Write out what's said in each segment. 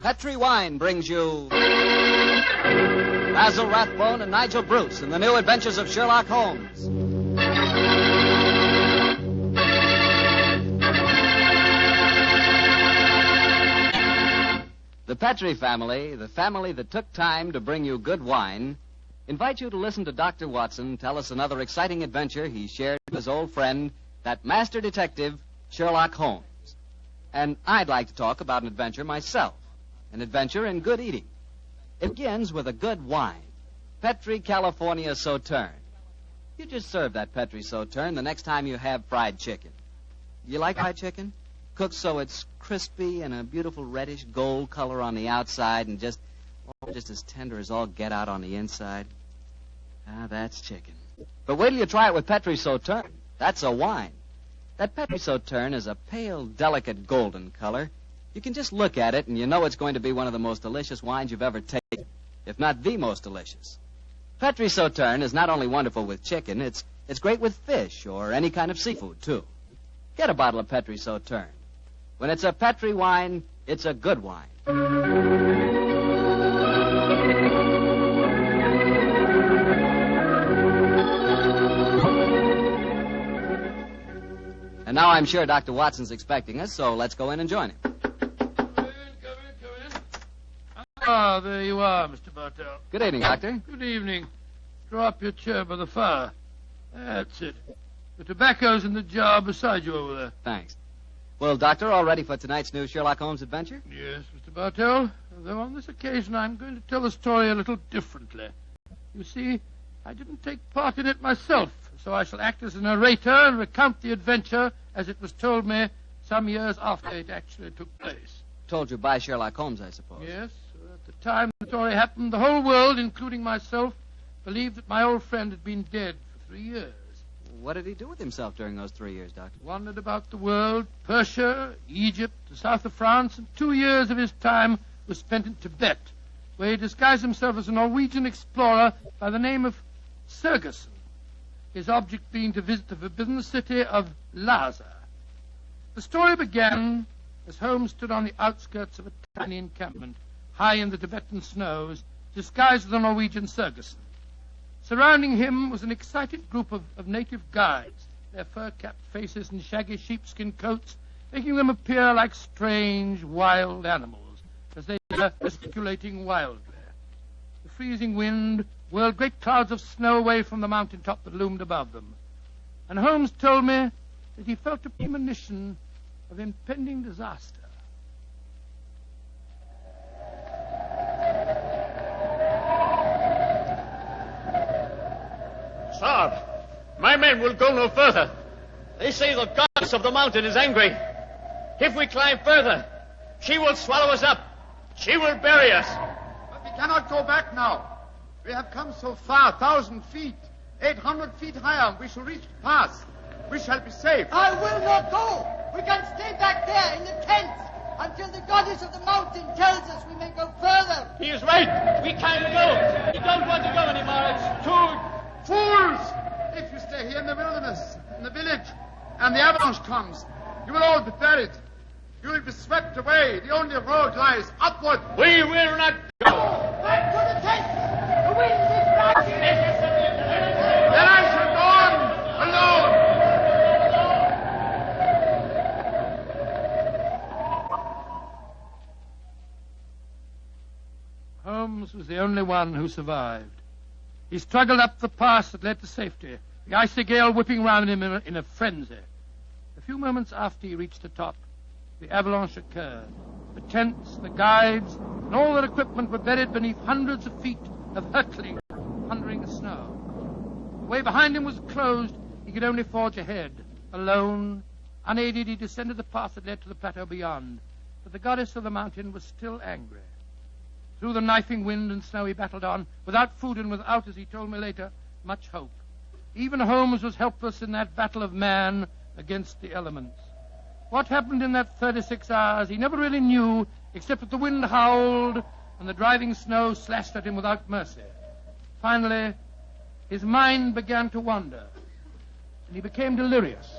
Petri Wine brings you Basil Rathbone and Nigel Bruce in the new adventures of Sherlock Holmes. The Petri family, the family that took time to bring you good wine, invite you to listen to Dr. Watson tell us another exciting adventure he shared with his old friend, that master detective, Sherlock Holmes. And I'd like to talk about an adventure myself, an adventure in good eating. It begins with a good wine, Petri California Sauterne. You just serve that Petri Sauterne the next time you have fried chicken. You like fried chicken? Cooked so it's crispy and a beautiful reddish gold color on the outside and just as tender as all get out on the inside. Ah, that's chicken. But wait till you try it with Petri Sauterne. That's a wine. That Petri Sauterne is a pale, delicate golden color. You can just look at it and you know it's going to be one of the most delicious wines you've ever tasted, if not the most delicious. Petri Sauterne is not only wonderful with chicken, it's great with fish or any kind of seafood, too. Get a bottle of Petri Sauterne. When it's a Petri wine, it's a good wine. And now I'm sure Dr. Watson's expecting us, so let's go in and join him. Come in. Ah, there you are, Mr. Bartell. Good evening, Doctor. Good evening. Draw up your chair by the fire. That's it. The tobacco's in the jar beside you over there. Thanks. Well, Doctor, all ready for tonight's new Sherlock Holmes adventure? Yes, Mr. Bartell. Though on this occasion I'm going to tell the story a little differently. You see, I didn't take part in it myself, so I shall act as a narrator and recount the adventure as it was told me some years after it actually took place. Told you by Sherlock Holmes, I suppose. Yes. At the time the story happened, the whole world, including myself, believed that my old friend had been dead for 3 years. What did he do with himself during those 3 years, Doctor? Wandered about the world, Persia, Egypt, the south of France, and 2 years of his time was spent in Tibet, where he disguised himself as a Norwegian explorer by the name of Sergerson, his object being to visit the forbidden city of Lhasa. The story began as Holmes stood on the outskirts of a tiny encampment, high in the Tibetan snows, disguised as the Norwegian Sergerson. Surrounding him was an excited group of native guides, their fur-capped faces and shaggy sheepskin coats making them appear like strange, wild animals as they were gesticulating wildly. The freezing wind whirled great clouds of snow away from the mountaintop that loomed above them. And Holmes told me that he felt a premonition of impending disaster. Sir, my men will go no further. They say the goddess of the mountain is angry. If we climb further, she will swallow us up. She will bury us. But we cannot go back now. We have come so far, 1,000 feet, 800 feet higher. We shall reach the pass. We shall be safe. I will not go. We can stay back there in the tents until the goddess of the mountain tells us we may go further. He is right. We can't go. We don't want to go anymore. It's too... Fools! If you stay here in the wilderness, in the village, and the avalanche comes, you will all be buried. You will be swept away. The only road lies upward. We will not go. Back to the tent. The wind is rising. Then I shall go on alone. Holmes was the only one who survived. He struggled up the pass that led to safety, the icy gale whipping round him in a frenzy. A few moments after he reached the top, the avalanche occurred. The tents, the guides, and all their equipment were buried beneath hundreds of feet of hurtling, thundering snow. The way behind him was closed. He could only forge ahead. Alone, unaided, he descended the path that led to the plateau beyond. But the goddess of the mountain was still angry. Through the knifing wind and snow he battled on, without food and without, as he told me later, much hope. Even Holmes was helpless in that battle of man against the elements. What happened in that 36 hours he never really knew, except that the wind howled and the driving snow slashed at him without mercy. Finally, his mind began to wander, and he became delirious.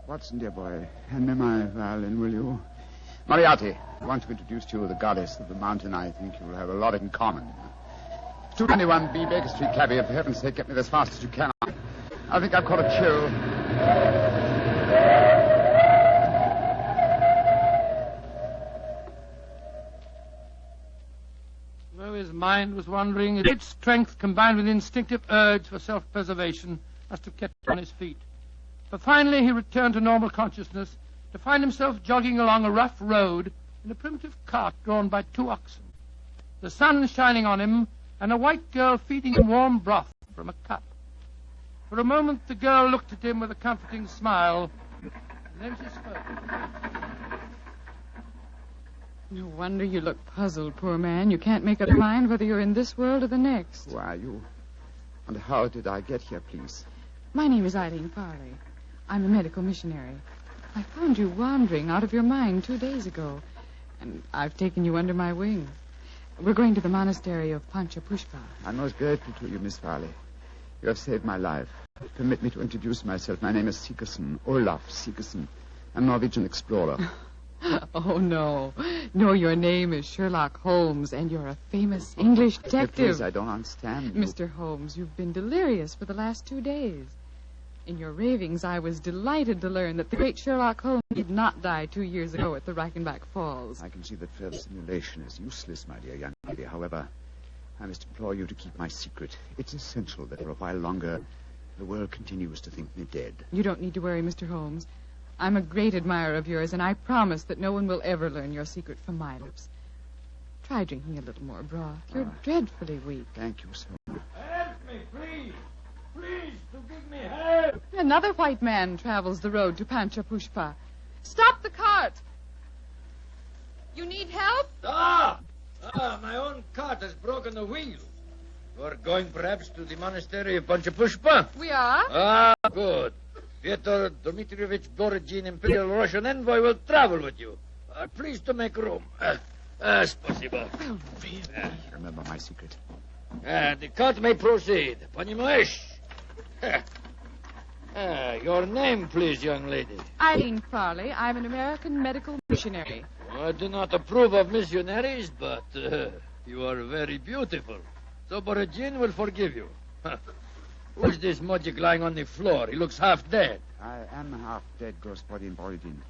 Watson, dear boy, hand me my violin, will you? Moriarty, I want to introduce to you the goddess of the mountain. I think you will have a lot in common. 221B Baker Street, cabby. For heaven's sake, get me as fast as you can. I think I've caught a chill. Though his mind was wandering, his great strength combined with instinctive urge for self-preservation must have kept him on his feet. But finally he returned to normal consciousness to find himself jogging along a rough road in a primitive cart drawn by 2 oxen. The sun shining on him, and a white girl feeding him warm broth from a cup. For a moment the girl looked at him with a comforting smile, and then she spoke. No wonder you look puzzled, poor man. You can't make up your mind whether you're in this world or the next. Who are you? And how did I get here, please? My name is Eileen Farley. I'm a medical missionary. I found you wandering out of your mind 2 days ago, and I've taken you under my wing. We're going to the monastery of Panchapushpa. I'm most grateful to you, Miss Farley. You have saved my life. Permit me to introduce myself. My name is Sigerson, Olaf Sigerson. I'm a Norwegian explorer. Oh, no. No, your name is Sherlock Holmes, and you're a famous English detective. Please, I don't understand you. Mr. Holmes, you've been delirious for the last 2 days. In your ravings, I was delighted to learn that the great Sherlock Holmes did not die 2 years ago at the Reichenbach Falls. I can see that further simulation is useless, my dear young lady. However, I must implore you to keep my secret. It's essential that for a while longer the world continues to think me dead. You don't need to worry, Mr. Holmes. I'm a great admirer of yours, and I promise that no one will ever learn your secret from my lips. Try drinking a little more broth. You're dreadfully weak. Thank you so much. Help me, please. Please, to give me help. Another white man travels the road to Panchapushpa. Stop the cart! You need help? Stop! My own cart has broken the wheel. You're going perhaps to the monastery of Panchapushpa? We are. Good. Fyodor Dmitrievich Borodin, Imperial Russian envoy, will travel with you. Please to make room. Спасибо. Well, really? Remember my secret. The cart may proceed. Понимаешь? Your name, please, young lady. Eileen Farley. I'm an American medical missionary. I do not approve of missionaries, but you are very beautiful. So Borodin will forgive you. Who's this mujik lying on the floor? He looks half dead. I am half dead, Господин Borodin.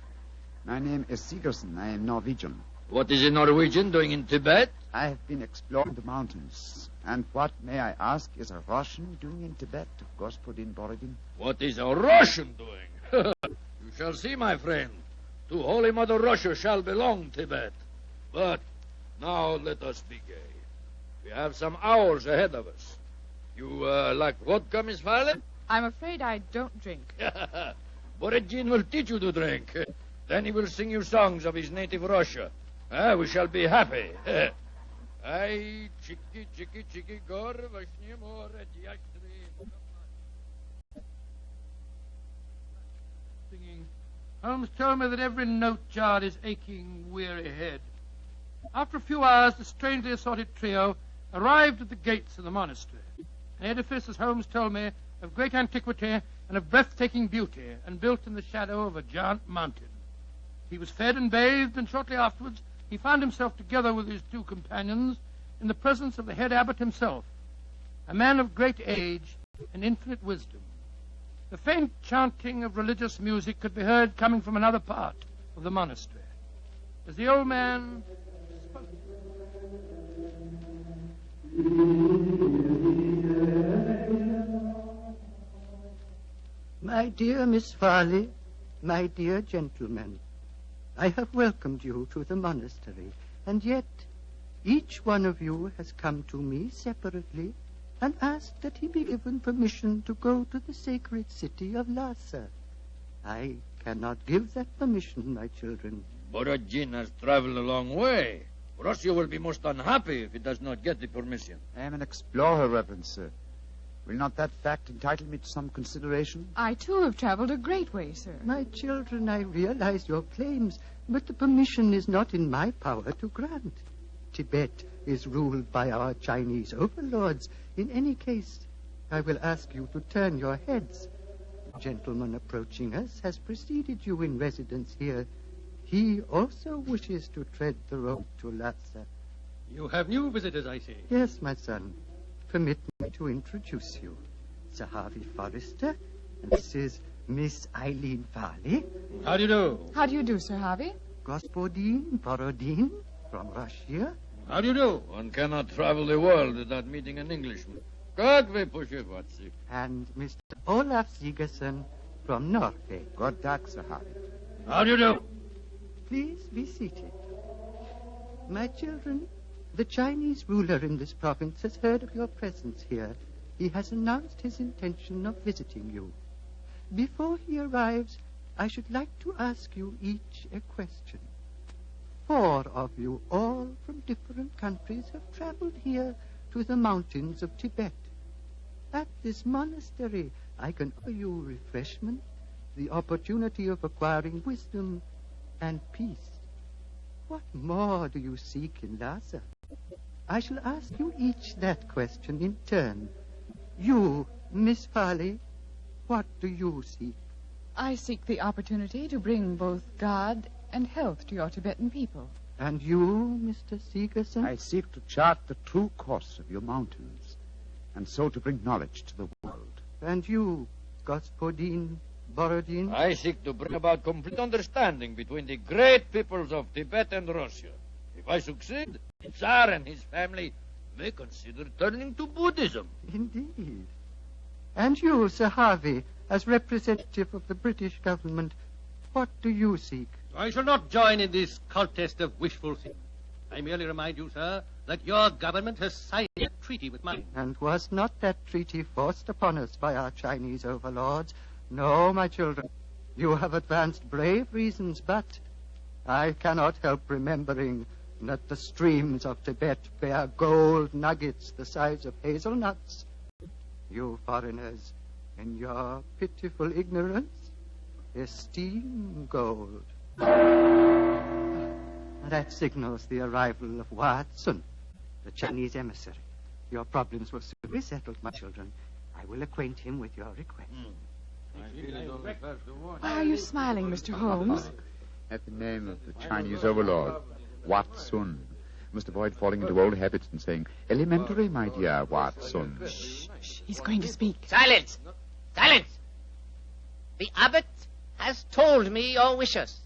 My name is Sigerson. I am Norwegian. What is a Norwegian doing in Tibet? I have been exploring the mountains. And what, may I ask, is a Russian doing in Tibet, Господин Borodin? What is a Russian doing? You shall see, my friend. To Holy Mother Russia shall belong Tibet. But now let us be gay. We have some hours ahead of us. You like vodka, Miss Farley? I'm afraid I don't drink. Borodin will teach you to drink. Then he will sing you songs of his native Russia. We shall be happy. Ay, chiki, chiki, chiki, gor, vashni, more, diastri. Singing. Holmes told me that every note jarred his aching, weary head. After a few hours, the strangely assorted trio arrived at the gates of the monastery. An edifice, as Holmes told me, of great antiquity and of breathtaking beauty, and built in the shadow of a giant mountain. He was fed and bathed, and shortly afterwards he found himself together with his 2 companions in the presence of the head abbot himself, a man of great age and infinite wisdom. The faint chanting of religious music could be heard coming from another part of the monastery. As the old man spoke, My dear Miss Farley, my dear gentlemen, I have welcomed you to the monastery, and yet each one of you has come to me separately and asked that he be given permission to go to the sacred city of Lhasa. I cannot give that permission, my children. Borodin has traveled a long way. Russia will be most unhappy if he does not get the permission. I am an explorer, Reverend Sir. Will not that fact entitle me to some consideration? I, too, have traveled a great way, sir. My children, I realize your claims, but the permission is not in my power to grant. Tibet is ruled by our Chinese overlords. In any case, I will ask you to turn your heads. gentleman approaching us has preceded you in residence here. He also wishes to tread the road to Lhasa. You have new visitors, I see. Yes, my son. Permit me to introduce you. Sir Harvey Forrester, and this is Miss Eileen Farley. How do you do? How do you do, Sir Harvey? Gospodin Borodin from Russia. How do you do? One cannot travel the world without meeting an Englishman. God, we push it, what's it? And Mr. Olaf Sigerson from Norway. God dag, Sir Harvey. How do you do? Please be seated. My children, the Chinese ruler in this province has heard of your presence here. He has announced his intention of visiting you. Before he arrives, I should like to ask you each a question. 4 of you, all from different countries, have traveled here to the mountains of Tibet. At this monastery, I can offer you refreshment, the opportunity of acquiring wisdom and peace. What more do you seek in Lhasa? I shall ask you each that question in turn. You, Miss Farley, what do you seek? I seek the opportunity to bring both God and health to your Tibetan people. And you, Mr. Sigerson? I seek to chart the true course of your mountains, and so to bring knowledge to the world. And you, Gospodin Borodin? I seek to bring about complete understanding between the great peoples of Tibet and Russia. If I succeed, the Tsar and his family may consider turning to Buddhism. Indeed. And you, Sir Harvey, as representative of the British government, what do you seek? I shall not join in this contest of wishful thinking. I merely remind you, sir, that your government has signed a treaty with mine. And was not that treaty forced upon us by our Chinese overlords? No, my children. You have advanced brave reasons, but I cannot help remembering that the streams of Tibet bear gold nuggets the size of hazelnuts. You foreigners, in your pitiful ignorance, esteem gold. That signals the arrival of Watson, the Chinese emissary. Your problems will soon be settled, my children. I will acquaint him with your request. Why are you smiling, Mr. Holmes? At the name of the Chinese overlord, Watson. Must avoid falling into old habits and saying, elementary, my dear Watson. Shh. He's going to speak. Silence! Silence! The abbot has told me your wishes.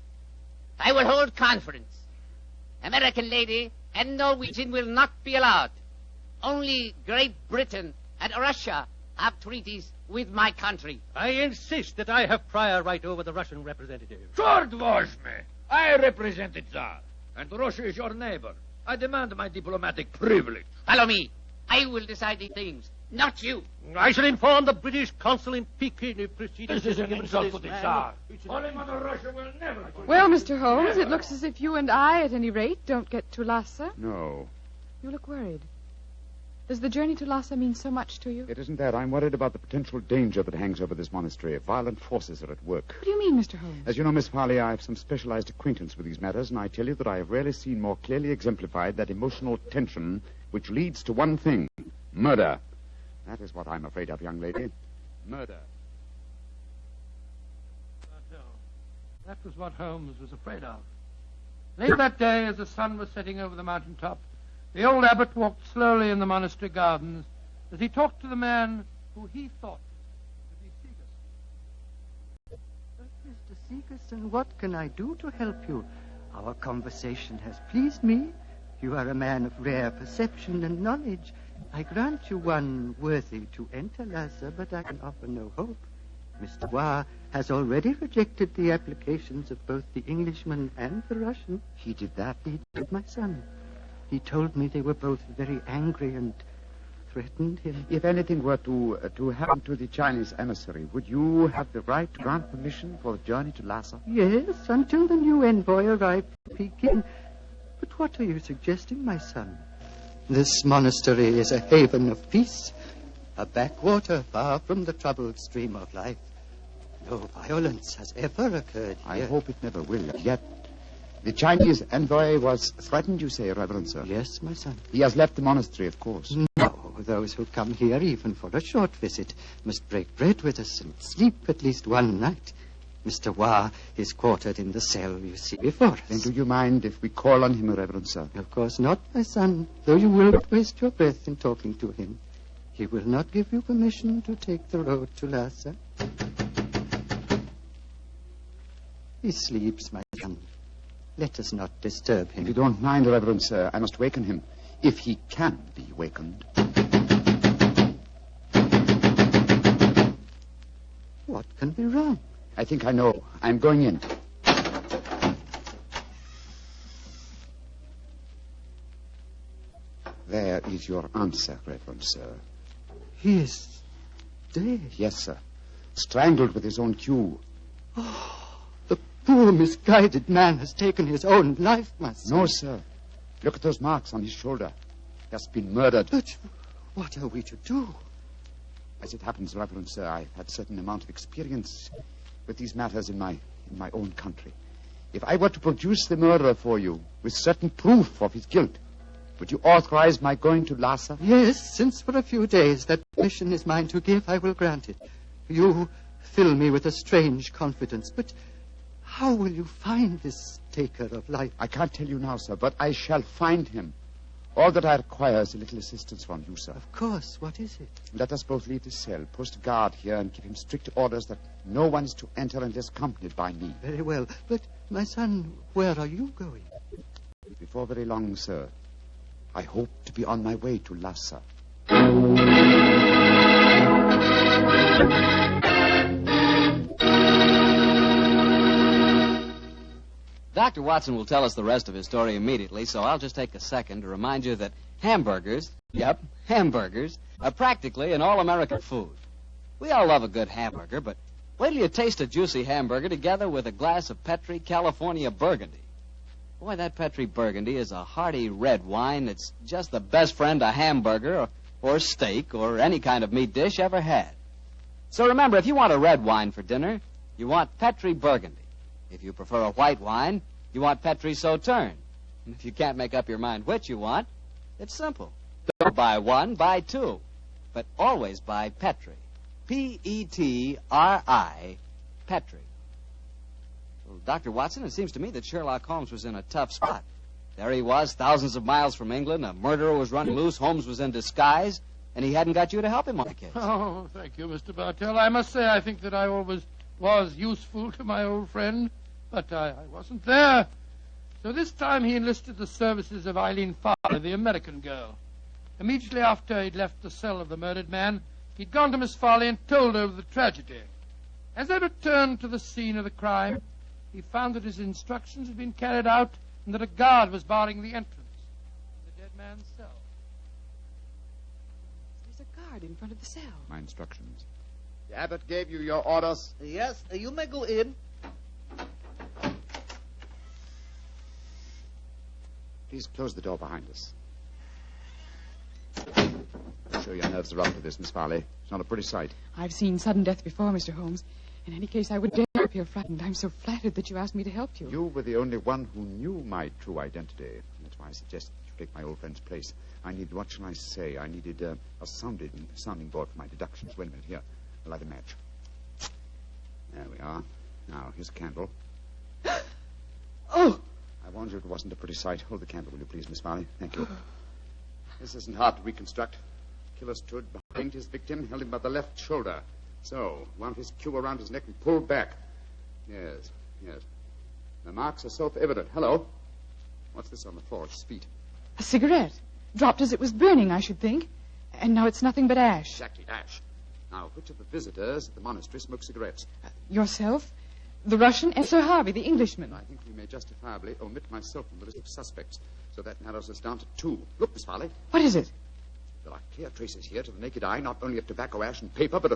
I will hold conference. American lady and Norwegian will not be allowed. Only Great Britain and Russia have treaties with my country. I insist that I have prior right over the Russian representative. Short wash me. I represent the Tsar, and Russia is your neighbor. I demand my diplomatic privilege. Follow me. I will decide these things, not you. I shall inform the British consul in Peking if proceedings... This is an given insult this to the man. Tsar. Holy Mother Russia will never... Well, Mr. Holmes, it looks as if you and I, at any rate, don't get to Lhasa. No, You look worried. Does the journey to Lhasa mean so much to you? it isn't that. I'm worried about the potential danger that hangs over this monastery. Violent forces are at work. What do you mean, Mr. Holmes? As you know, Miss Farley, I have some specialized acquaintance with these matters, and I tell you that I have rarely seen more clearly exemplified that emotional tension which leads to one thing, murder. That is what I'm afraid of, young lady. Murder. That was what Holmes was afraid of. Late that day, as the sun was setting over the mountaintop, the old abbot walked slowly in the monastery gardens as he talked to the man who he thought to be Sigerson. Mr. Sigerson, what can I do to help you? Our conversation has pleased me. You are a man of rare perception and knowledge. I grant you one worthy to enter Lhasa, but I can offer no hope. Mr. Wa has already rejected the applications of both the Englishman and the Russian. He did that? He did, my son. He told me they were both very angry and threatened him. If anything were to happen to the Chinese emissary, would you have the right to grant permission for the journey to Lhasa? Yes, until the new envoy arrived from Peking. But what are you suggesting, my son? This monastery is a haven of peace, a backwater far from the troubled stream of life. No violence has ever occurred here. I hope it never will. Yet, the Chinese envoy was threatened, you say, Reverend Sir? Yes, my son. He has left the monastery, of course. No, those who come here, even for a short visit, must break bread with us and sleep at least one night. Mr. Wah is quartered in the cell you see before us. Then do you mind if we call on him, Reverend Sir? Of course not, my son, though you will not waste your breath in talking to him. He will not give you permission to take the road to Lhasa. He sleeps, my son. Let us not disturb him. If you don't mind, Reverend Sir, I must waken him, if he can be wakened. What can be wrong? I think I know. I'm going in. There is your answer, Reverend Sir. He is dead. Yes, sir. Strangled with his own cue. The poor, misguided man has taken his own life, my son. No, sir. Look at those marks on his shoulder. He has been murdered. But what are we to do? As it happens, Reverend Sir, I've had a certain amount of experience with these matters in my own country. If I were to produce the murderer for you with certain proof of his guilt, would you authorize my going to Lhasa? Yes, since for a few days that permission is mine to give, I will grant it. You fill me with a strange confidence, but how will you find this taker of life? I can't tell you now, sir, but I shall find him. All that I require is a little assistance from you, sir. Of course. What is it? Let us both leave the cell, post a guard here, and give him strict orders that no one is to enter unless accompanied by me. Very well. But, my son, where are you going? Before very long, sir, I hope to be on my way to Lhasa. Dr. Watson will tell us the rest of his story immediately, so I'll just take a second to remind you that hamburgers, hamburgers, are practically an all-American food. We all love a good hamburger, but wait till you taste a juicy hamburger together with a glass of Petri California Burgundy. Boy, that Petri Burgundy is a hearty red wine that's just the best friend a hamburger or steak or any kind of meat dish ever had. So remember, if you want a red wine for dinner, you want Petri Burgundy. If you prefer a white wine, you want Petri Sauterne. And if you can't make up your mind which you want, it's simple. Don't buy one, buy two. But always buy Petri. Petri. Petri. Well, Dr. Watson, it seems to me that Sherlock Holmes was in a tough spot. There he was, thousands of miles from England. A murderer was running loose. Holmes was in disguise. And he hadn't got you to help him on the case. Oh, thank you, Mr. Bartell. I must say I think that I always was useful to my old friend. But I wasn't there. So this time he enlisted the services of Eileen Farley, the American girl. Immediately after he'd left the cell of the murdered man, he'd gone to Miss Farley and told her of the tragedy. As they returned to the scene of the crime, he found that his instructions had been carried out and that a guard was barring the entrance to the dead man's cell. There's a guard in front of the cell. My instructions. The abbot gave you your orders. Yes, you may go in. Please close the door behind us. I'm sure your nerves are up to this, Miss Farley. It's not a pretty sight. I've seen sudden death before, Mr. Holmes. In any case, I would dare appear frightened. I'm so flattered that you asked me to help you. You were the only one who knew my true identity. That's why I suggested you take my old friend's place. I needed, what shall I say? I needed a sounding board for my deductions. Wait a minute, here. I'll light a match. There we are. Now, here's a candle. Oh! I warned you it wasn't a pretty sight. Hold the candle, will you please, Miss Farley? Thank you. This isn't hard to reconstruct. Killer stood behind his victim, held him by the left shoulder. So, wound his cue around his neck and pulled back. Yes. The marks are self-evident. Hello? What's this on the floor at his feet? A cigarette. Dropped as it was burning, I should think. And now it's nothing but ash. Exactly, ash. Now, which of the visitors at the monastery smoke cigarettes? Yourself? The Russian and Sir Harvey, the Englishman. I think we may justifiably omit myself from the list of suspects. So that narrows us down to two. Look, Miss Farley. What is it? There are clear traces here to the naked eye, not only of tobacco ash and paper, but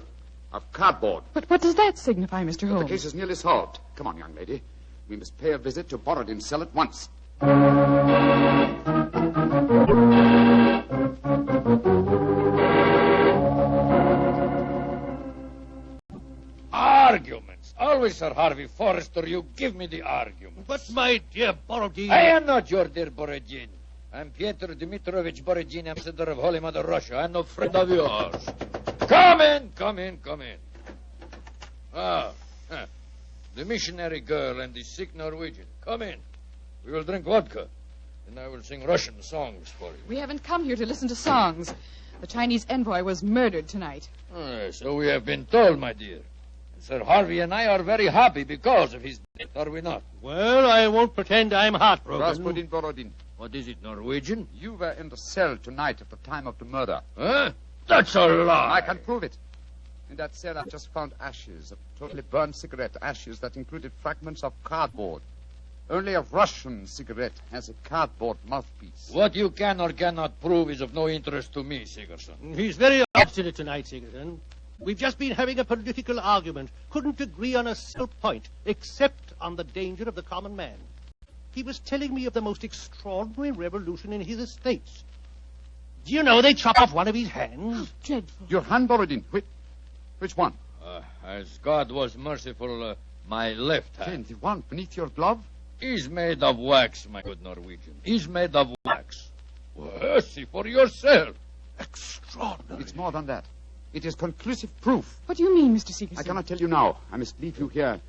of cardboard. But what does that signify, Mr. Holmes? The case is nearly solved. Come on, young lady. We must pay a visit to Borodin's cell at once. Arguments. Always, Sir Harvey Forrester, you give me the argument. But, my dear Borodin... I am not your dear Borodin. I'm Pyotr Dmitrovich Borodin, ambassador of Holy Mother Russia, and no friend of yours. Come in. The missionary girl and the sick Norwegian. Come in. We will drink vodka, and I will sing Russian songs for you. We haven't come here to listen to songs. The Chinese envoy was murdered tonight. So we have been told, my dear. Sir Harvey and I are very happy because of his death, are we not? Well, I won't pretend I'm heartbroken. Rasputin Borodin, What is it, Norwegian? you were in the cell tonight at the time of the murder. Huh? That's a lie. I can prove it. In that cell, I've just found ashes, of totally burned cigarette ashes that included fragments of cardboard. Only a Russian cigarette has a cardboard mouthpiece. What you can or cannot prove is of no interest to me, Sigerson. He's very obstinate tonight, Sigerson. We've just been having a political argument. Couldn't agree on a single point, except on the danger of the common man. He was telling me of the most extraordinary revolution in his estates. Do you know they chop off one of his hands? Dreadful. Your hand, Borodin. Which one? As God was merciful, my left hand. The one beneath your glove? He's made of wax, my good Norwegian. He's made of wax. Well, see for yourself. Extraordinary. It's more than that. It is conclusive proof. What do you mean, Mr. Seegerson? I cannot tell you now. I must leave you here.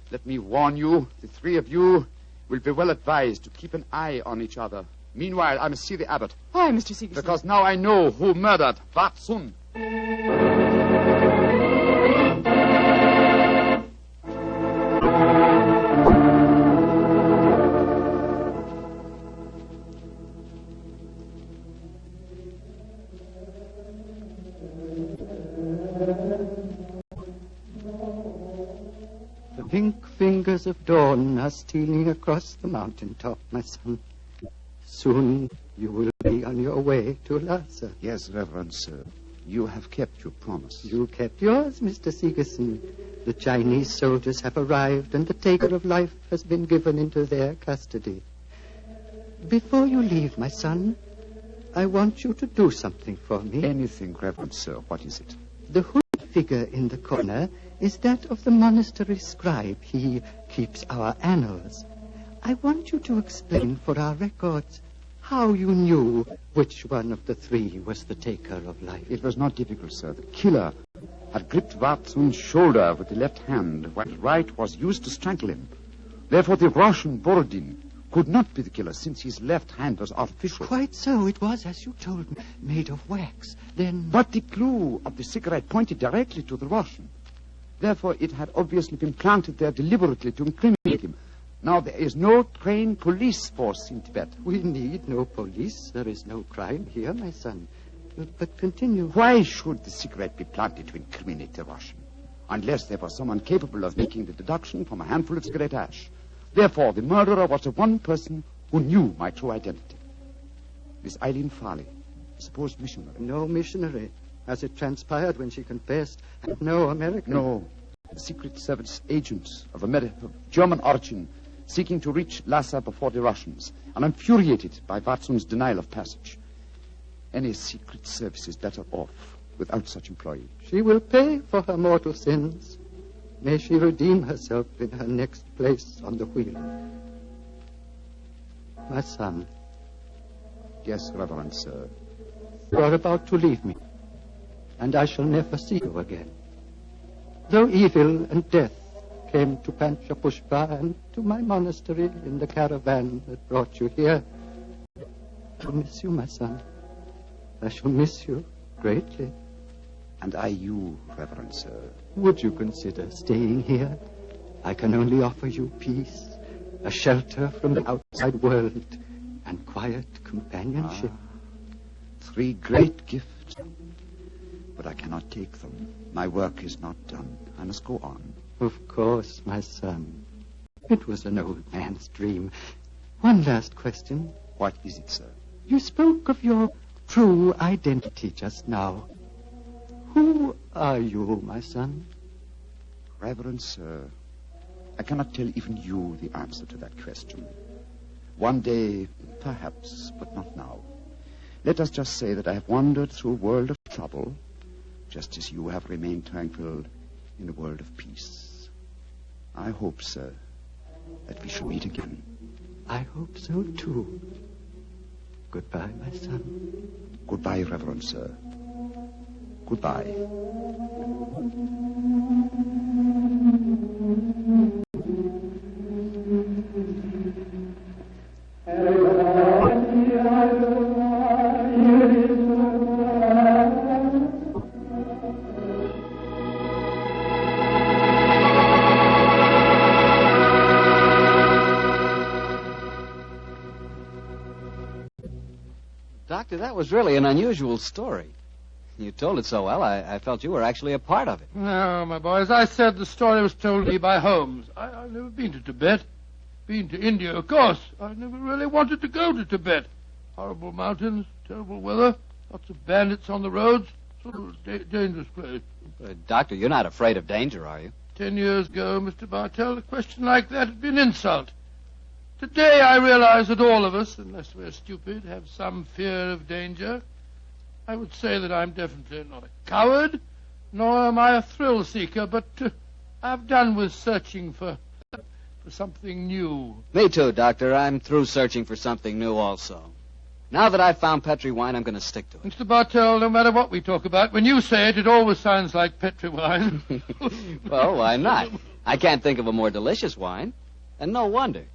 Let me warn you, the three of you will be well advised to keep an eye on each other. Meanwhile, I must see the abbot. Why, Mr. Seegerson? Because now I know who murdered Vatsun. The pink fingers of dawn are stealing across the mountaintop, my son. Soon you will be on your way to Lhasa. Yes, Reverend Sir. You have kept your promise. You kept yours, Mr. Seegerson. The Chinese soldiers have arrived, and the taker of life has been given into their custody. Before you leave, my son, I want you to do something for me. Anything, Reverend Sir. What is it? The hooded figure in the corner is that of the monastery scribe. He keeps our annals. I want you to explain for our records how you knew which one of the three was the taker of life. It was not difficult, sir. The killer had gripped Vatsun's shoulder with the left hand, while the right was used to strangle him. Therefore, the Russian Borodin could not be the killer, since his left hand was artificial. Quite so. It was, as you told me, made of wax. Then... But the clue of the cigarette pointed directly to the Russian. Therefore, it had obviously been planted there deliberately to incriminate him. Now, there is no trained police force in Tibet. We need no police. There is no crime here, my son. But continue. Why should the cigarette be planted to incriminate the Russian? Unless there was someone capable of making the deduction from a handful of cigarette ash. Therefore, the murderer was the one person who knew my true identity. Miss Eileen Farley, supposed missionary. No missionary. As it transpired when she confessed, and no American. No. A Secret Service agent of German origin, seeking to reach Lhasa before the Russians, and infuriated by Vatsun's denial of passage. Any Secret Service is better off without such employee. She will pay for her mortal sins. May she redeem herself in her next place on the wheel. My son. Yes, Reverend Sir. You are about to leave me, and I shall never see you again. Though evil and death came to Panchapushpa and to my monastery in the caravan that brought you here, I shall miss you, my son. I shall miss you greatly. And I you, Reverend Sir. Would you consider staying here? I can only offer you peace, a shelter from the outside world, and quiet companionship. Three great gifts. But I cannot take them. My work is not done. I must go on. Of course, my son. It was an old man's dream. One last question. What is it, sir? You spoke of your true identity just now. Who are you, my son? Reverend Sir, I cannot tell even you the answer to that question. One day, perhaps, but not now. Let us just say that I have wandered through a world of trouble, just as you have remained tranquil in a world of peace. I hope, sir, that we shall meet again. I hope so, too. Goodbye, my son. Goodbye, Reverend Sir. Goodbye. Doctor, that was really an unusual story. You told it so well, I felt you were actually a part of it. No, my boy, as I said, the story was told me by Holmes. I've never been to Tibet. Been to India, of course. I never really wanted to go to Tibet. Horrible mountains, terrible weather, lots of bandits on the roads. Sort of a dangerous place. Doctor, you're not afraid of danger, are you? 10 years ago, Mr. Bartell, a question like that would be an insult. Today I realize that all of us, unless we're stupid, have some fear of danger. I would say that I'm definitely not a coward, nor am I a thrill seeker, but I've done with searching for something new. Me too, Doctor. I'm through searching for something new also. Now that I've found Petri wine, I'm going to stick to it. Mr. Bartell, no matter what we talk about, when you say it, it always sounds like Petri wine. Well, why not? I can't think of a more delicious wine. And no wonder.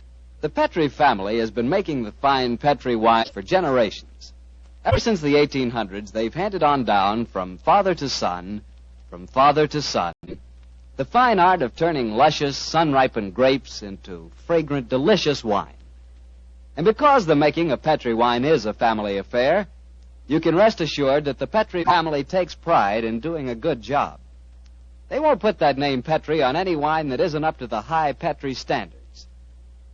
The Petri family has been making the fine Petri wine for generations. Ever since the 1800s, they've handed on down from father to son, the fine art of turning luscious, sun-ripened grapes into fragrant, delicious wine. And because the making of Petri wine is a family affair, you can rest assured that the Petri family takes pride in doing a good job. They won't put that name Petri on any wine that isn't up to the high Petri standards.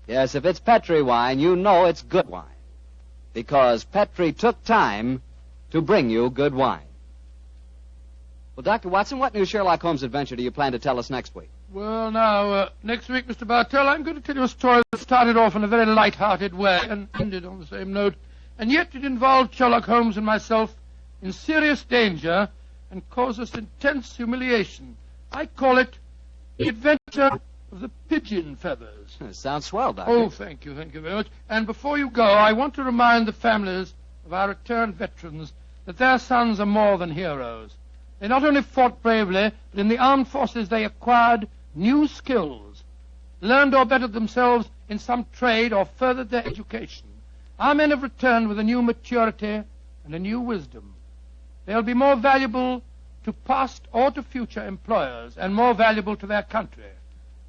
Yes, if it's Petri wine, you know it's good wine. Because Petri took time to bring you good wine. Well, Dr. Watson, what new Sherlock Holmes adventure do you plan to tell us next week? Well, now, next week, Mr. Bartell, I'm going to tell you a story that started off in a very light-hearted way and ended on the same note. And yet it involved Sherlock Holmes and myself in serious danger and caused us intense humiliation. I call it The Adventure of the Pigeon Feathers. Sounds swell, Doctor. Oh, thank you very much. And before you go, I want to remind the families of our returned veterans that their sons are more than heroes. They not only fought bravely, but in the armed forces they acquired new skills, learned or bettered themselves in some trade or furthered their education. Our men have returned with a new maturity and a new wisdom. They'll be more valuable to past or to future employers and more valuable to their country.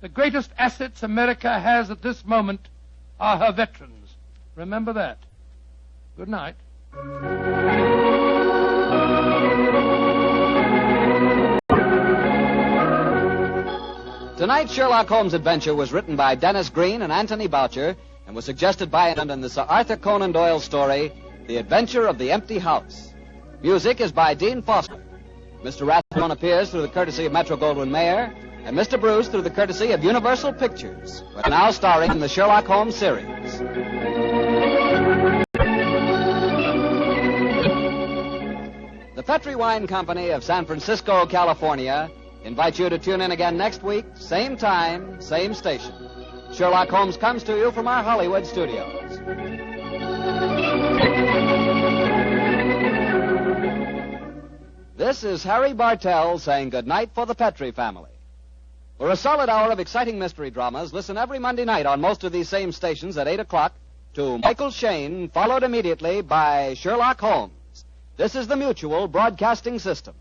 The greatest assets America has at this moment are her veterans. Remember that. Good night. Tonight's Sherlock Holmes adventure was written by Dennis Green and Anthony Boucher and was suggested by and in the Sir Arthur Conan Doyle story, The Adventure of the Empty House. Music is by Dean Foster. Mr. Rathbone appears through the courtesy of Metro-Goldwyn-Mayer, and Mr. Bruce through the courtesy of Universal Pictures, who are now starring in the Sherlock Holmes series. The Petri Wine Company of San Francisco, California, invites you to tune in again next week, same time, same station. Sherlock Holmes comes to you from our Hollywood studios. This is Harry Bartell saying goodnight for the Petri family. For a solid hour of exciting mystery dramas, listen every Monday night on most of these same stations at 8 o'clock to Michael Shayne, followed immediately by Sherlock Holmes. This is the Mutual Broadcasting System.